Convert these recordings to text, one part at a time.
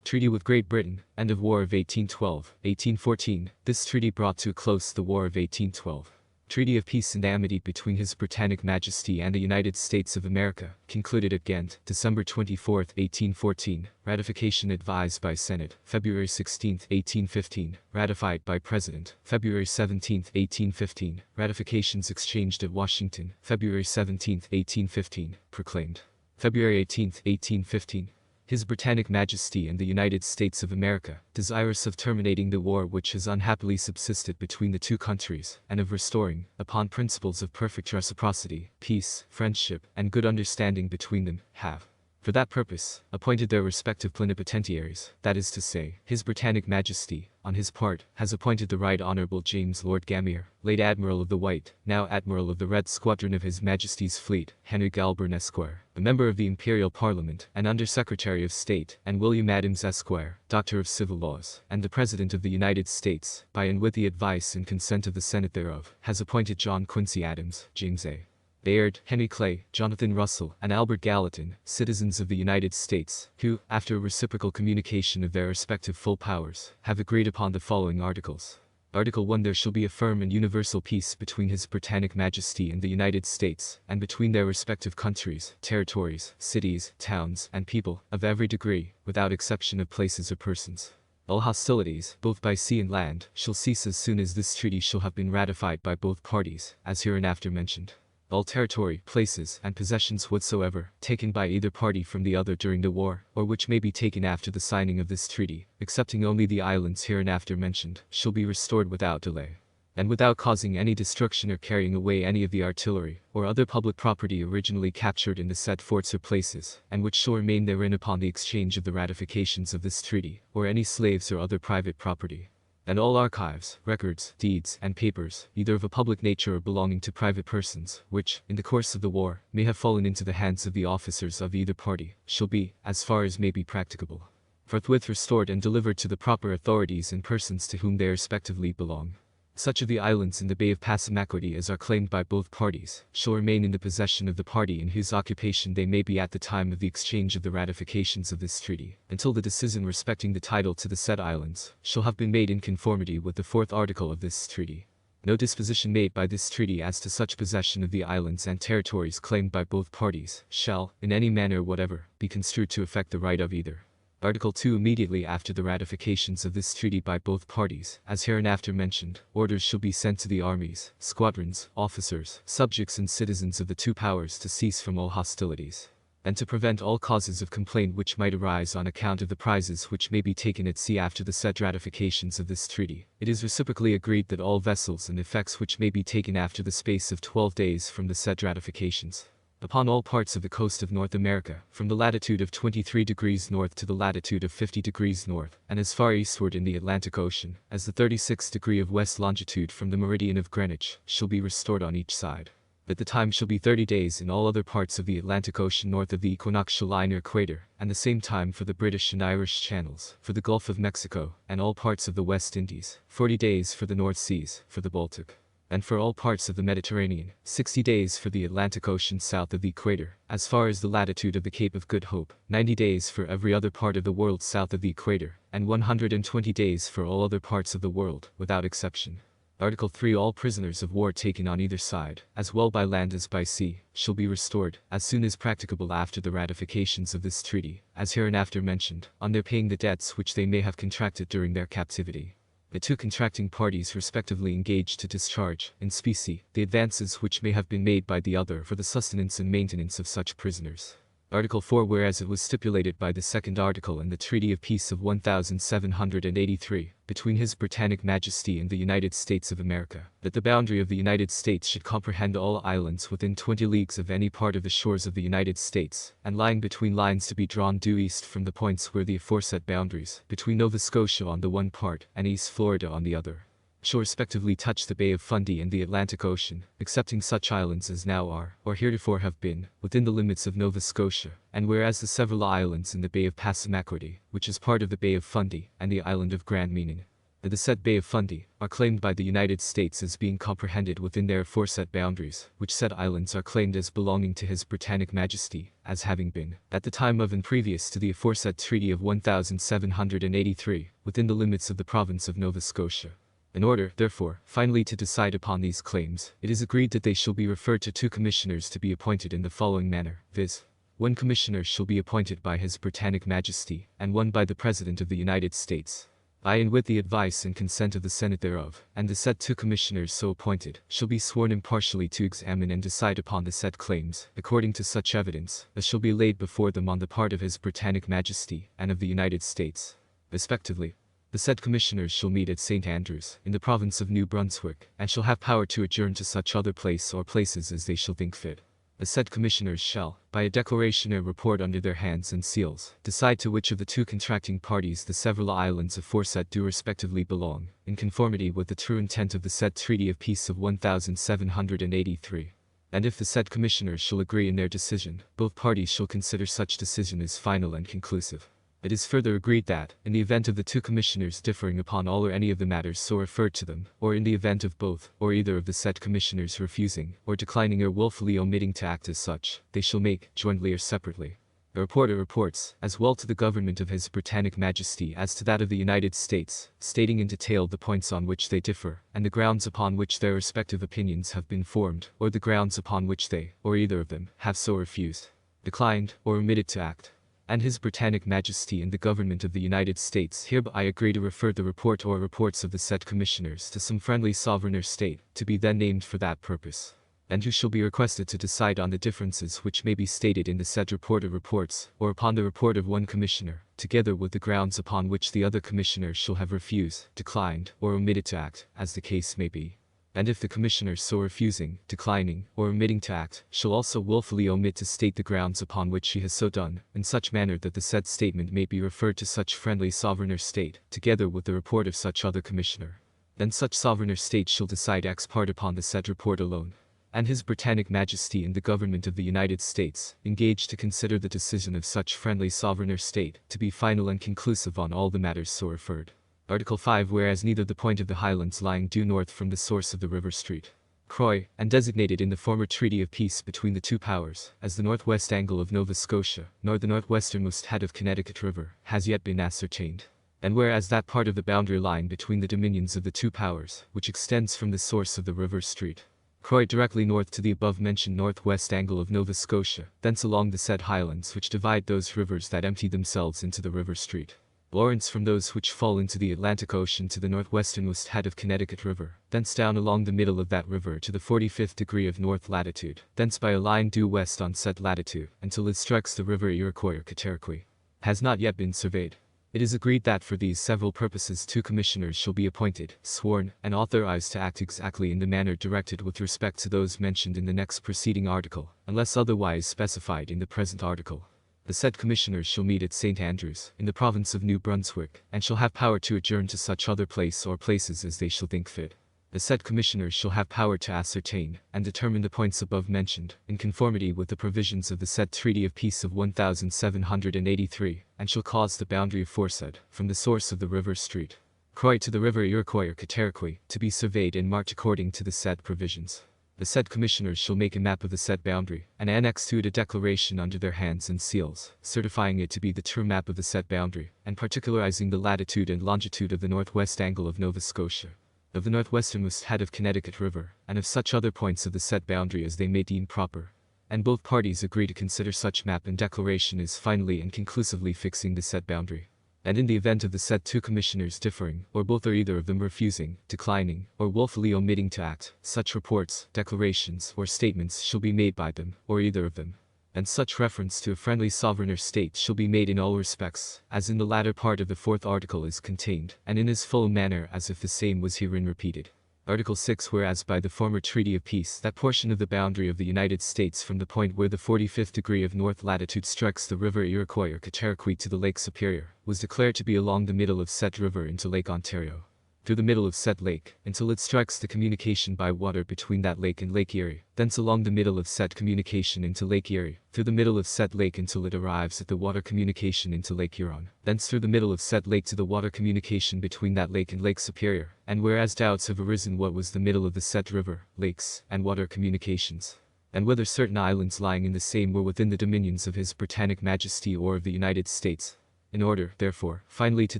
Treaty with Great Britain, end of War of 1812, 1814. This treaty brought to a close the War of 1812. Treaty of Peace and Amity between His Britannic Majesty and the United States of America, concluded at Ghent, December 24, 1814. Ratification advised by Senate, February 16, 1815. Ratified by President, February 17, 1815. Ratifications exchanged at Washington, February 17, 1815. Proclaimed, February 18, 1815. His Britannic Majesty and the United States of America, desirous of terminating the war which has unhappily subsisted between the two countries, and of restoring, upon principles of perfect reciprocity, peace, friendship, and good understanding between them, have, for that purpose, appointed their respective plenipotentiaries, that is to say, His Britannic Majesty, on his part, has appointed the Right Honourable James Lord Gambier, late Admiral of the White, now Admiral of the Red Squadron of His Majesty's Fleet, Henry Galburn Esquire, a member of the Imperial Parliament, and Under-Secretary of State, and William Adams Esquire, Doctor of Civil Laws, and the President of the United States, by and with the advice and consent of the Senate thereof, has appointed John Quincy Adams, James A. Bayard, Henry Clay, Jonathan Russell, and Albert Gallatin, citizens of the United States, who, after a reciprocal communication of their respective full powers, have agreed upon the following articles. Article 1. There shall be a firm and universal peace between His Britannic Majesty and the United States, and between their respective countries, territories, cities, towns, and people, of every degree, without exception of places or persons. All hostilities, both by sea and land, shall cease as soon as this treaty shall have been ratified by both parties, as hereinafter mentioned. All territory, places, and possessions whatsoever, taken by either party from the other during the war, or which may be taken after the signing of this treaty, excepting only the islands hereinafter mentioned, shall be restored without delay, and without causing any destruction or carrying away any of the artillery, or other public property originally captured in the said forts or places, and which shall remain therein upon the exchange of the ratifications of this treaty, or any slaves or other private property. And all archives, records, deeds, and papers, either of a public nature or belonging to private persons, which, in the course of the war, may have fallen into the hands of the officers of either party, shall be, as far as may be practicable, forthwith restored and delivered to the proper authorities and persons to whom they respectively belong. Such of the islands in the Bay of Passamaquoddy as are claimed by both parties, shall remain in the possession of the party in whose occupation they may be at the time of the exchange of the ratifications of this treaty, until the decision respecting the title to the said islands, shall have been made in conformity with the 4th article of this treaty. No disposition made by this treaty as to such possession of the islands and territories claimed by both parties, shall, in any manner whatever, be construed to affect the right of either. Article 2. Immediately after the ratifications of this treaty by both parties, as hereinafter mentioned, orders shall be sent to the armies, squadrons, officers, subjects and citizens of the two powers to cease from all hostilities, and to prevent all causes of complaint which might arise on account of the prizes which may be taken at sea after the said ratifications of this treaty. It is reciprocally agreed that all vessels and effects which may be taken after the space of 12 days from the said ratifications, upon all parts of the coast of North America, from the latitude of 23 degrees north to the latitude of 50 degrees north, and as far eastward in the Atlantic Ocean, as the 36th degree of west longitude from the meridian of Greenwich, shall be restored on each side. That the time shall be 30 days in all other parts of the Atlantic Ocean north of the equinoctial line or equator, and the same time for the British and Irish channels, for the Gulf of Mexico, and all parts of the West Indies, 40 days for the North Seas, for the Baltic, and for all parts of the Mediterranean, 60 days for the Atlantic Ocean south of the equator, as far as the latitude of the Cape of Good Hope, 90 days for every other part of the world south of the equator, and 120 days for all other parts of the world, without exception. Article 3. All prisoners of war taken on either side, as well by land as by sea, shall be restored, as soon as practicable after the ratifications of this treaty, as hereinafter mentioned, on their paying the debts which they may have contracted during their captivity. The two contracting parties respectively engage to discharge, in specie, the advances which may have been made by the other for the sustenance and maintenance of such prisoners. Article 4. Whereas it was stipulated by the 2nd article in the Treaty of Peace of 1783, between His Britannic Majesty and the United States of America, that the boundary of the United States should comprehend all islands within 20 leagues of any part of the shores of the United States, and lying between lines to be drawn due east from the points where the aforesaid boundaries, between Nova Scotia on the one part, and East Florida on the other, shall respectively touch the Bay of Fundy and the Atlantic Ocean, excepting such islands as now are, or heretofore have been, within the limits of Nova Scotia, and whereas the several islands in the Bay of Passamaquoddy, which is part of the Bay of Fundy, and the island of Grand Meaning, or the said Bay of Fundy, are claimed by the United States as being comprehended within their aforesaid boundaries, which said islands are claimed as belonging to His Britannic Majesty, as having been, at the time of and previous to the aforesaid Treaty of 1783, within the limits of the province of Nova Scotia. In order, therefore, finally to decide upon these claims, it is agreed that they shall be referred to 2 commissioners to be appointed in the following manner, viz. 1 commissioner shall be appointed by His Britannic Majesty, and 1 by the President of the United States. By and with the advice and consent of the Senate thereof, and the said 2 commissioners so appointed, shall be sworn impartially to examine and decide upon the said claims, according to such evidence, as shall be laid before them on the part of His Britannic Majesty, and of the United States, respectively. The said commissioners shall meet at St. Andrews, in the province of New Brunswick, and shall have power to adjourn to such other place or places as they shall think fit. The said commissioners shall, by a declaration or report under their hands and seals, decide to which of the 2 contracting parties the several islands aforesaid do respectively belong, in conformity with the true intent of the said Treaty of Peace of 1783. And if the said commissioners shall agree in their decision, both parties shall consider such decision as final and conclusive. It is further agreed that, in the event of the 2 commissioners differing upon all or any of the matters so referred to them, or in the event of both, or either of the said commissioners refusing, or declining or willfully omitting to act as such, they shall make, jointly or separately, a report or reports, as well to the government of His Britannic Majesty as to that of the United States, stating in detail the points on which they differ, and the grounds upon which their respective opinions have been formed, or the grounds upon which they, or either of them, have so refused, declined, or omitted to act. And His Britannic Majesty and the Government of the United States hereby agree to refer the report or reports of the said commissioners to some friendly sovereign or state, to be then named for that purpose, and who shall be requested to decide on the differences which may be stated in the said report or reports, or upon the report of 1 commissioner, together with the grounds upon which the other commissioner shall have refused, declined, or omitted to act, as the case may be. And if the commissioner so refusing, declining, or omitting to act, shall also willfully omit to state the grounds upon which he has so done, in such manner that the said statement may be referred to such friendly sovereign or state, together with the report of such other commissioner, then such sovereign or state shall decide ex parte upon the said report alone. And His Britannic Majesty and the Government of the United States engage to consider the decision of such friendly sovereign or state to be final and conclusive on all the matters so referred. Article 5. Whereas neither the point of the highlands lying due north from the source of the river Street, Croix, and designated in the former Treaty of Peace between the 2 powers, as the northwest angle of Nova Scotia, nor the northwesternmost head of Connecticut River, has yet been ascertained. And whereas that part of the boundary line between the dominions of the 2 powers, which extends from the source of the river Street, Croix directly north to the above-mentioned northwest angle of Nova Scotia, thence along the said highlands which divide those rivers that empty themselves into the river Street, Lawrence from those which fall into the Atlantic Ocean to the northwesternmost head of Connecticut River, thence down along the middle of that river to the 45th degree of north latitude, thence by a line due west on said latitude, until it strikes the river Iroquois or Cataraqui, has not yet been surveyed. It is agreed that for these several purposes 2 commissioners shall be appointed, sworn, and authorized to act exactly in the manner directed with respect to those mentioned in the next preceding article, unless otherwise specified in the present article. The said commissioners shall meet at St. Andrews, in the province of New Brunswick, and shall have power to adjourn to such other place or places as they shall think fit. The said commissioners shall have power to ascertain and determine the points above mentioned, in conformity with the provisions of the said Treaty of Peace of 1783, and shall cause the boundary aforesaid, from the source of the river Street, Croix to the river Iroquois or Cataraqui, to be surveyed and marked according to the said provisions. The said commissioners shall make a map of the said boundary, and annex to it a declaration under their hands and seals, certifying it to be the true map of the said boundary, and particularizing the latitude and longitude of the northwest angle of Nova Scotia, of the northwesternmost head of Connecticut River, and of such other points of the said boundary as they may deem proper. And both parties agree to consider such map and declaration as finally and conclusively fixing the said boundary. And in the event of the said 2 commissioners differing, or both or either of them refusing, declining, or willfully omitting to act, such reports, declarations, or statements shall be made by them, or either of them. And such reference to a friendly sovereign or state shall be made in all respects, as in the latter part of the 4th article is contained, and in as full a manner as if the same was herein repeated. Article 6. Whereas by the former Treaty of Peace that portion of the boundary of the United States from the point where the 45th degree of north latitude strikes the river Iroquois or Cataraqui to the Lake Superior, was declared to be along the middle of said river into Lake Ontario. through the middle of said lake, until it strikes the communication by water between that lake and Lake Erie, thence along the middle of said communication into Lake Erie, through the middle of said lake until it arrives at the water communication into Lake Huron, thence through the middle of said lake to the water communication between that lake and Lake Superior, and whereas doubts have arisen what was the middle of the said river, lakes, and water communications, and whether certain islands lying in the same were within the dominions of His Britannic Majesty or of the United States. In order, therefore, finally to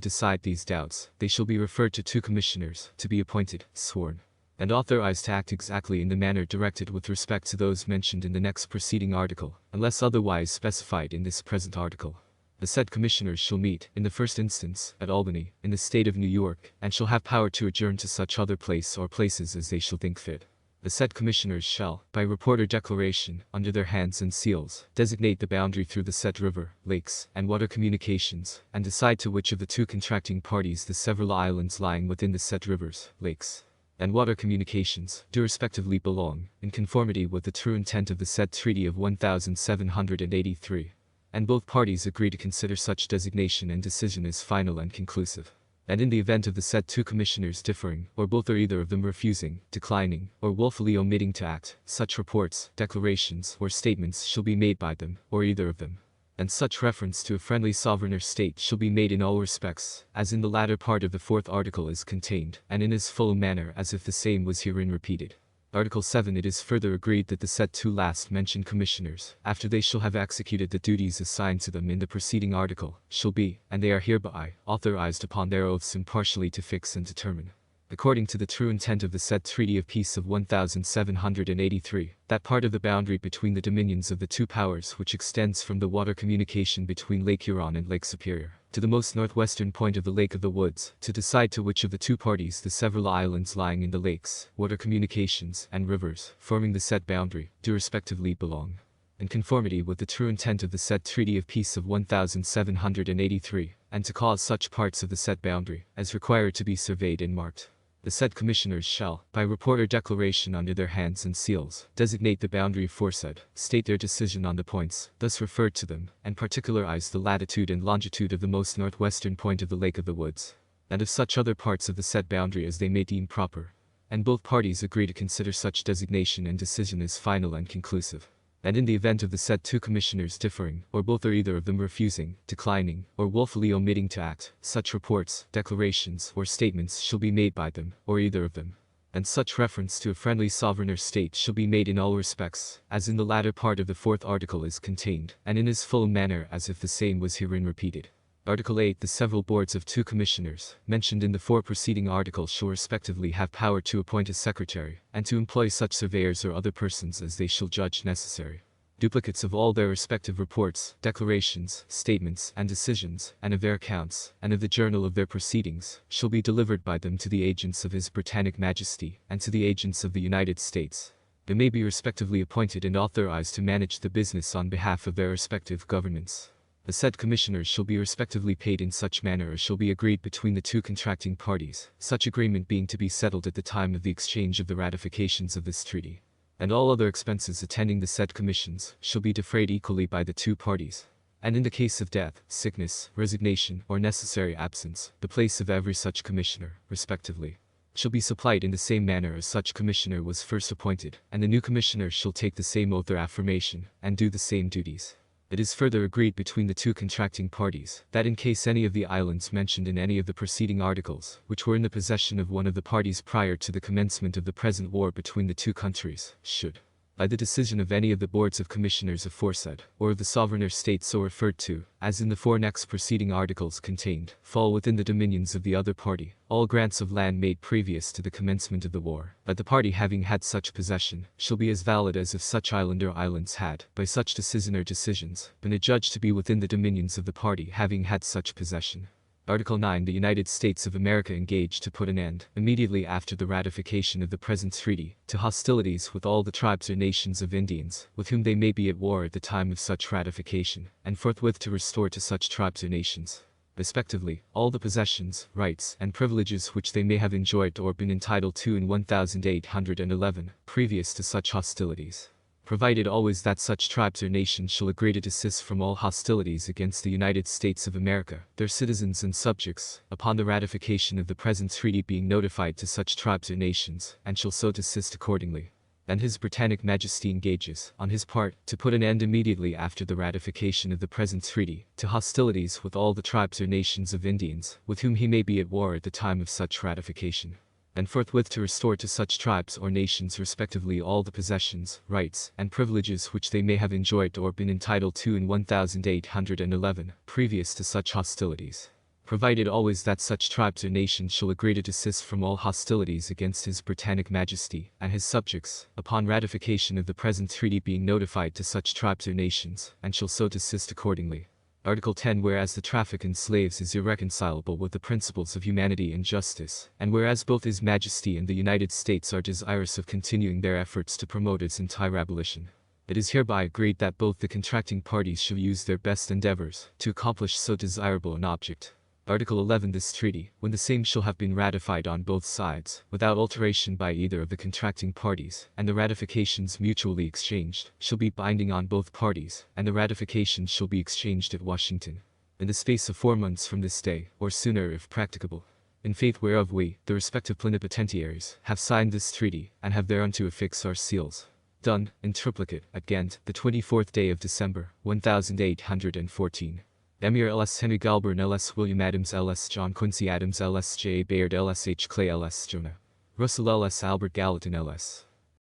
decide these doubts, they shall be referred to 2 commissioners, to be appointed, sworn, and authorized to act exactly in the manner directed with respect to those mentioned in the next preceding article, unless otherwise specified in this present article. The said commissioners shall meet, in the first instance, at Albany, in the state of New York, and shall have power to adjourn to such other place or places as they shall think fit. The said commissioners shall, by report or declaration, under their hands and seals, designate the boundary through the said river, lakes, and water communications, and decide to which of the 2 contracting parties the several islands lying within the said rivers, lakes, and water communications do respectively belong, in conformity with the true intent of the said Treaty of 1783, and both parties agree to consider such designation and decision as final and conclusive. And in the event of the said 2 commissioners differing, or both or either of them refusing, declining, or willfully omitting to act, such reports, declarations, or statements shall be made by them, or either of them. And such reference to a friendly sovereign or state shall be made in all respects, as in the latter part of the 4th article is contained, and in as full a manner as if the same was herein repeated. Article 7. It is further agreed that the said 2 last mentioned commissioners, after they shall have executed the duties assigned to them in the preceding article, shall be, and they are hereby, authorized upon their oaths impartially to fix and determine, according to the true intent of the said Treaty of Peace of 1783, that part of the boundary between the dominions of the 2 powers which extends from the water communication between Lake Huron and Lake Superior, to the most northwestern point of the Lake of the Woods, to decide to which of the 2 parties the several islands lying in the lakes, water communications, and rivers, forming the said boundary, do respectively belong, in conformity with the true intent of the said Treaty of Peace of 1783, and to cause such parts of the said boundary, as required to be surveyed and marked. The said commissioners shall, by report or declaration under their hands and seals, designate the boundary aforesaid, state their decision on the points thus referred to them, and particularize the latitude and longitude of the most northwestern point of the Lake of the Woods, and of such other parts of the said boundary as they may deem proper. And both parties agree to consider such designation and decision as final and conclusive. And in the event of the said 2 commissioners differing, or both or either of them refusing, declining, or willfully omitting to act, such reports, declarations, or statements shall be made by them, or either of them. And such reference to a friendly sovereign or state shall be made in all respects, as in the latter part of the 4th article is contained, and in as full a manner as if the same was herein repeated. Article 8. The several boards of 2 commissioners, mentioned in the 4 preceding articles shall respectively have power to appoint a secretary, and to employ such surveyors or other persons as they shall judge necessary. Duplicates of all their respective reports, declarations, statements, and decisions, and of their accounts, and of the journal of their proceedings, shall be delivered by them to the agents of His Britannic Majesty, and to the agents of the United States. They may be respectively appointed and authorized to manage the business on behalf of their respective governments. The said commissioners shall be respectively paid in such manner as shall be agreed between the 2 contracting parties, such agreement being to be settled at the time of the exchange of the ratifications of this treaty. And all other expenses attending the said commissions shall be defrayed equally by the 2 parties. And in the case of death, sickness, resignation, or necessary absence, the place of every such commissioner, respectively, shall be supplied in the same manner as such commissioner was first appointed, and the new commissioner shall take the same oath or affirmation, and do the same duties. It is further agreed between the 2 contracting parties, that in case any of the islands mentioned in any of the preceding articles, which were in the possession of one of the parties prior to the commencement of the present war between the 2 countries, should, by the decision of any of the boards of commissioners aforesaid, or of the sovereign or state so referred to, as in the 4 next preceding articles contained, fall within the dominions of the other party, all grants of land made previous to the commencement of the war, by the party having had such possession, shall be as valid as if such island or islands had, by such decision or decisions, been adjudged to be within the dominions of the party having had such possession. Article 9. The United States of America engaged to put an end, immediately after the ratification of the present treaty, to hostilities with all the tribes or nations of Indians, with whom they may be at war at the time of such ratification, and forthwith to restore to such tribes or nations, respectively, all the possessions, rights, and privileges which they may have enjoyed or been entitled to in 1811, previous to such hostilities. provided always that such tribes or nations shall agree to desist from all hostilities against the United States of America, their citizens and subjects, upon the ratification of the present treaty being notified to such tribes or nations, and shall so desist accordingly. And His Britannic Majesty engages, on his part, to put an end immediately after the ratification of the present treaty, to hostilities with all the tribes or nations of Indians, with whom he may be at war at the time of such ratification, and forthwith to restore to such tribes or nations respectively all the possessions, rights, and privileges which they may have enjoyed or been entitled to in 1811, previous to such hostilities, provided always that such tribes or nations shall agree to desist from all hostilities against His Britannic Majesty and his subjects, upon ratification of the present treaty being notified to such tribes or nations, and shall so desist accordingly. Article 10. Whereas the traffic in slaves is irreconcilable with the principles of humanity and justice, and whereas both His Majesty and the United States are desirous of continuing their efforts to promote its entire abolition, it is hereby agreed that both the contracting parties shall use their best endeavors to accomplish so desirable an object. Article 11. This treaty, when the same shall have been ratified on both sides, without alteration by either of the contracting parties, and the ratifications mutually exchanged, shall be binding on both parties, and the ratifications shall be exchanged at Washington, in the space of 4 months from this day, or sooner if practicable. In faith whereof we, the respective plenipotentiaries, have signed this treaty, and have thereunto affixed our seals. Done, in triplicate, at Ghent, the 24th day of December, 1814. Emir L.S. Henry Galburn L.S. William Adams L.S. John Quincy Adams L.S. J. Bayard L.S. H. Clay L.S. Jonah Russell L.S. Albert Gallatin L.S.